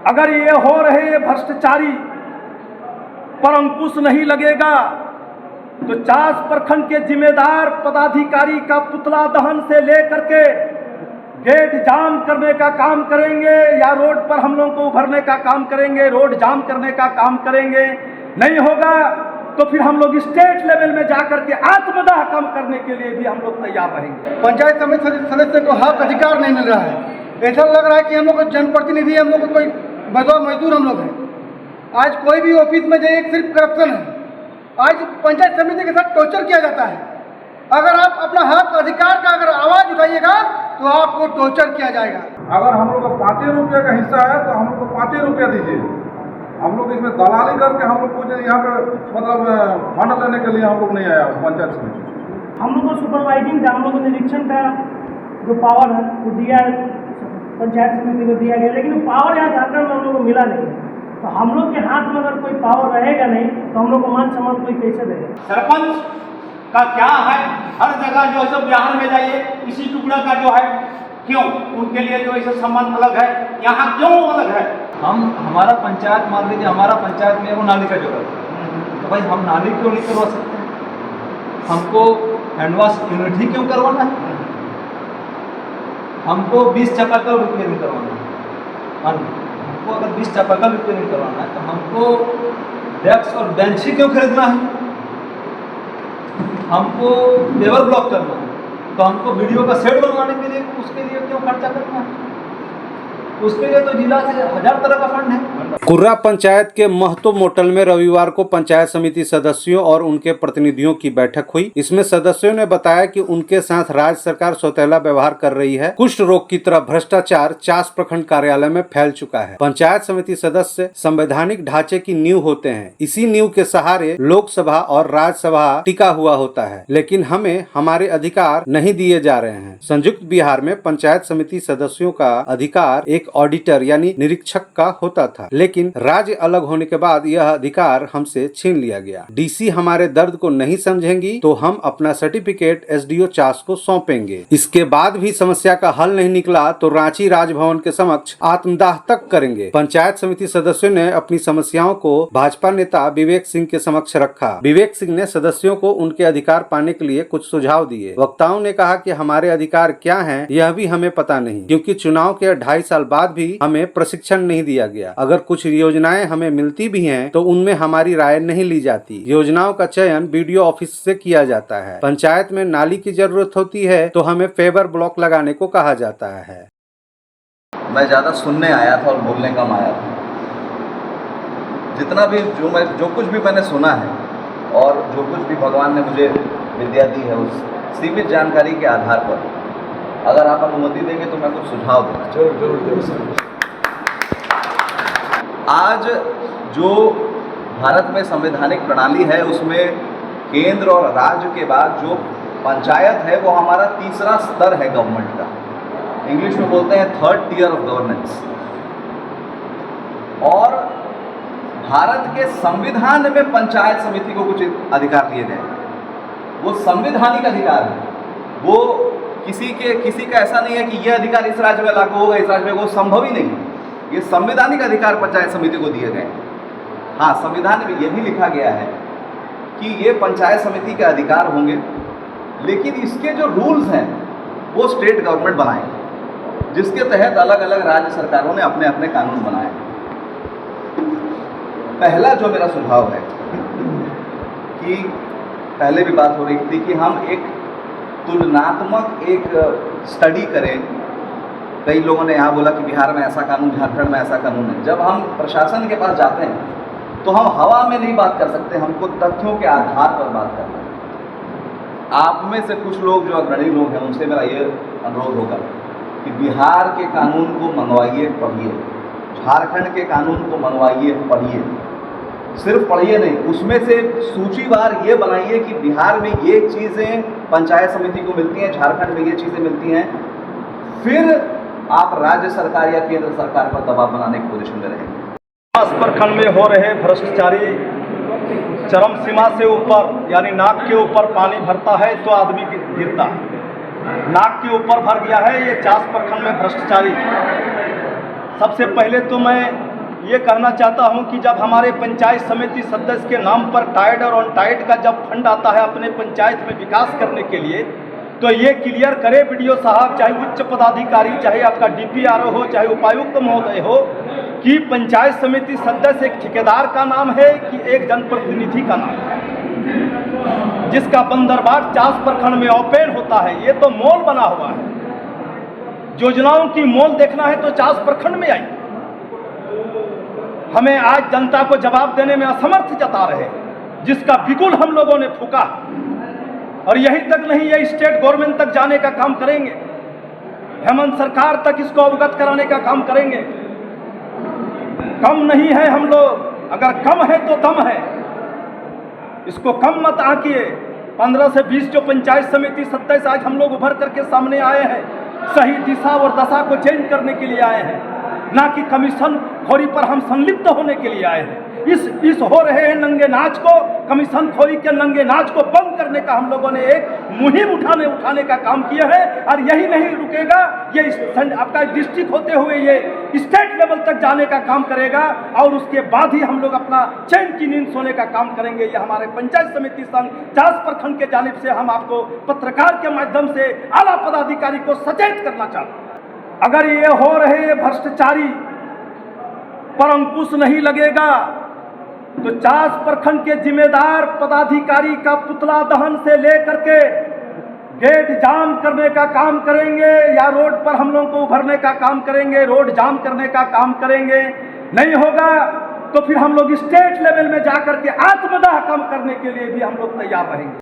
अगर ये हो रहे भ्रष्टाचारी पर अंकुश नहीं लगेगा तो चास प्रखंड के जिम्मेदार पदाधिकारी का पुतला दहन से लेकर के गेट जाम करने का काम करेंगे या रोड पर हम लोगों को उभरने का काम करेंगे, रोड जाम करने का काम करेंगे। नहीं होगा तो फिर हम लोग स्टेट लेवल में जाकर के आत्मदाह कम करने के लिए भी हम लोग तैयार रहेंगे। पंचायत समिति सदस्य को हक अधिकार नहीं मिल रहा है। ऐसा लग रहा है कि हम लोग को जनप्रतिनिधि, हम लोग को कोई मजदूर हम लोग हैं। आज कोई भी ऑफिस में जाइए सिर्फ करप्शन है। आज पंचायत समिति के साथ टॉर्चर किया जाता है। अगर आप अपना हक अधिकार का अगर आवाज़ उठाइएगा तो आपको टॉर्चर किया जाएगा। अगर हम लोग को 5 रुपये का हिस्सा है तो हम लोग को 5 रुपये दीजिए। हम लोग इसमें दलाली करके हम लोग कुछ यहाँ पे मतलब फंड लेने के लिए हम लोग नहीं आया पंचायत समिति। हम लोग को सुपरवाइजिंग का, हम लोग को निरीक्षण का जो पावर है वो दिया पंचायत समिति को दिया गया, लेकिन पावर यहाँ झारखंड में हम लोग को मिला नहीं। तो हम लोग के हाथ में अगर कोई पावर रहेगा नहीं तो हम लोग को मान सम्मान कोई कैसे देगा। सरपंच का क्या है, हर जगह जो है सब बिहार में जाइए इसी टुकड़ा का जो है, क्यों उनके लिए जो ऐसे सम्मान अलग है, यहाँ क्यों अलग है। हमारा पंचायत, मान लीजिए हमारा पंचायत में वो नाली का जरूरत है तो भाई हम नाली क्यों नहीं करवा सकते? हमको हैंडवाश यूनिट ही क्यों करवाना है? हमको 20 चापाकल रिपेयर नहीं करवाना है। हमको अगर 20 चापाकल रिपेयर नहीं करवाना है तो हमको डेस्क और बेंच ही क्यों खरीदना है? हमको पेवर ब्लॉक करना है तो हमको वीडियो का सेट बनवाने के लिए उसके लिए क्यों खर्चा करना है? उसके लिए तो जिला से 1000 तरह का फंड है। कुर्रा पंचायत के महतो मोटल में रविवार को पंचायत समिति सदस्यों और उनके प्रतिनिधियों की बैठक हुई। इसमें सदस्यों ने बताया कि उनके साथ राज्य सरकार सौतेला व्यवहार कर रही है। कुष्ठ रोग की तरह भ्रष्टाचार चास प्रखंड कार्यालय में फैल चुका है। पंचायत समिति सदस्य संवैधानिक ढांचे की नींव होते हैं। इसी नींव के सहारे लोकसभा और राज्यसभा टिका हुआ होता है, लेकिन हमें हमारे अधिकार नहीं दिए जा रहे हैं। संयुक्त बिहार में पंचायत समिति सदस्यों का अधिकार एक ऑडिटर यानी निरीक्षक का होता था, लेकिन राज्य अलग होने के बाद यह अधिकार हमसे छीन लिया गया। डीसी हमारे दर्द को नहीं समझेंगी तो हम अपना सर्टिफिकेट एसडीओ चास को सौंपेंगे। इसके बाद भी समस्या का हल नहीं निकला तो रांची राजभवन के समक्ष आत्मदाह तक करेंगे। पंचायत समिति सदस्यों ने अपनी समस्याओं को भाजपा नेता विवेक सिंह के समक्ष रखा। विवेक सिंह ने सदस्यों को उनके अधिकार पाने के लिए कुछ सुझाव दिए। वक्ताओं ने कहा कि हमारे अधिकार क्या हैं यह भी हमें पता नहीं, क्योंकि चुनाव के 2.5 साल बाद भी हमें प्रशिक्षण नहीं दिया गया। अगर कुछ योजनाएं हमें मिलती भी हैं तो उनमें हमारी राय नहीं ली जाती। योजनाओं का चयन बीडीओ ऑफिस से किया जाता है। पंचायत में नाली की जरूरत होती है तो हमें फेवर ब्लॉक लगाने को कहा जाता है। मैं ज़्यादा सुनने आया था और बोलने कम आया था। जितना भी जो कुछ भी मैंने सुना है और जो कुछ भी भगवान ने मुझे विद्या दी है उस सीमित जानकारी के आधार पर अगर आप अनुमति देंगे तो मैं कुछ सुझाव देना चाहूँगा। आज जो भारत में संवैधानिक प्रणाली है उसमें केंद्र और राज्य के बाद जो पंचायत है वो हमारा तीसरा स्तर है गवर्नमेंट का। इंग्लिश में बोलते हैं 3rd tier ऑफ गवर्नेंस। और भारत के संविधान में पंचायत समिति को कुछ अधिकार दिए गए। वो संवैधानिक अधिकार है। वो किसी का ऐसा नहीं है कि यह अधिकार इस राज्य में लागू होगा, इस राज्य में, वो संभव ही नहीं। ये संवैधानिक अधिकार पंचायत समिति को दिए गए। हाँ, संविधान में यह भी लिखा गया है कि ये पंचायत समिति के अधिकार होंगे, लेकिन इसके जो रूल्स हैं वो स्टेट गवर्नमेंट बनाएंगे, जिसके तहत अलग अलग राज्य सरकारों ने अपने अपने कानून बनाए। पहला जो मेरा सुझाव है कि पहले भी बात हो रही थी कि हम एक तुलनात्मक एक स्टडी करें। कई लोगों ने यहाँ बोला कि बिहार में ऐसा कानून, झारखंड में ऐसा कानून है। जब हम प्रशासन के पास जाते हैं तो हम हवा में नहीं बात कर सकते, हमको तथ्यों के आधार पर बात करना है। आप में से कुछ लोग जो अग्रणी लोग हैं उनसे मेरा ये अनुरोध होगा कि बिहार के कानून को मंगवाइए, पढ़िए, झारखंड के कानून को मंगवाइए, पढ़िए। सिर्फ पढ़िए नहीं, उसमें से सूचीवार ये बनाइए कि बिहार में ये चीज़ें पंचायत समिति को मिलती हैं, झारखंड में ये चीज़ें मिलती हैं। फिर आप राज्य सरकार या केंद्र सरकार पर दबाव बनाने की पोजीशन में रहेंगे। चास प्रखंड में हो रहे भ्रष्टाचारी चरम सीमा से ऊपर, यानी नाक के ऊपर पानी भरता है तो आदमी गिरता है। नाक के ऊपर भर गया है ये चास प्रखंड में भ्रष्टाचारी। सबसे पहले तो मैं ये कहना चाहता हूं कि जब हमारे पंचायत समिति सदस्य के नाम पर टाइड और ऑनटाइड का जब फंड आता है अपने पंचायत में विकास करने के लिए, तो ये क्लियर करे वीडियो साहब, चाहे उच्च पदाधिकारी, चाहे आपका डीपीआरओ हो, चाहे उपायुक्त महोदय हो, कि पंचायत समिति सदस्य एक ठेकेदार का नाम है कि एक जनप्रतिनिधि का नाम है, जिसका बंदरबाट चास प्रखंड में ओपन होता है। ये तो मॉल बना हुआ है। योजनाओं की मॉल देखना है तो चास प्रखंड में आई। हमें आज जनता को जवाब देने में असमर्थ जता रहे, जिसका बिगुल हम लोगों ने फूका। और यही तक नहीं, ये स्टेट गवर्नमेंट तक जाने का काम करेंगे, हेमंत सरकार तक इसको अवगत कराने का काम करेंगे। कम नहीं है हम लोग, अगर कम है तो दम है, इसको कम मत आंकिए। 15 से 20 जो पंचायत समिति सदस्य आज हम लोग उभर करके सामने आए हैं, सही दिशा और दशा को चेंज करने के लिए आए हैं, ना कि कमीशन खोरी पर हम संलिप्त होने के लिए आए हैं। इस हो रहे हैं नंगे नाच को, कमीशन खोरी के नंगे नाच को बंद करने का हम लोगों ने एक मुहिम उठाने का काम किया है। और यही नहीं रुकेगा, ये आपका डिस्ट्रिक्ट होते हुए ये स्टेट लेवल तक जाने का काम करेगा, और उसके बाद ही हम लोग अपना चैन की नींद सोने का काम करेंगे। ये हमारे पंचायत समिति संघ चास प्रखंड के जानिब से हम आपको पत्रकार के माध्यम से आला पदाधिकारी को सचेत करना चाहते हैं। अगर ये हो रहे भ्रष्टाचारी पर अंकुश नहीं लगेगा तो चास प्रखंड के जिम्मेदार पदाधिकारी का पुतला दहन से लेकर के गेट जाम करने का काम करेंगे, या रोड पर हम लोगों को उभरने का काम करेंगे, रोड जाम करने का काम करेंगे। नहीं होगा तो फिर हम लोग स्टेट लेवल में जाकर के आत्मदाह कम करने के लिए भी हम लोग तैयार रहेंगे।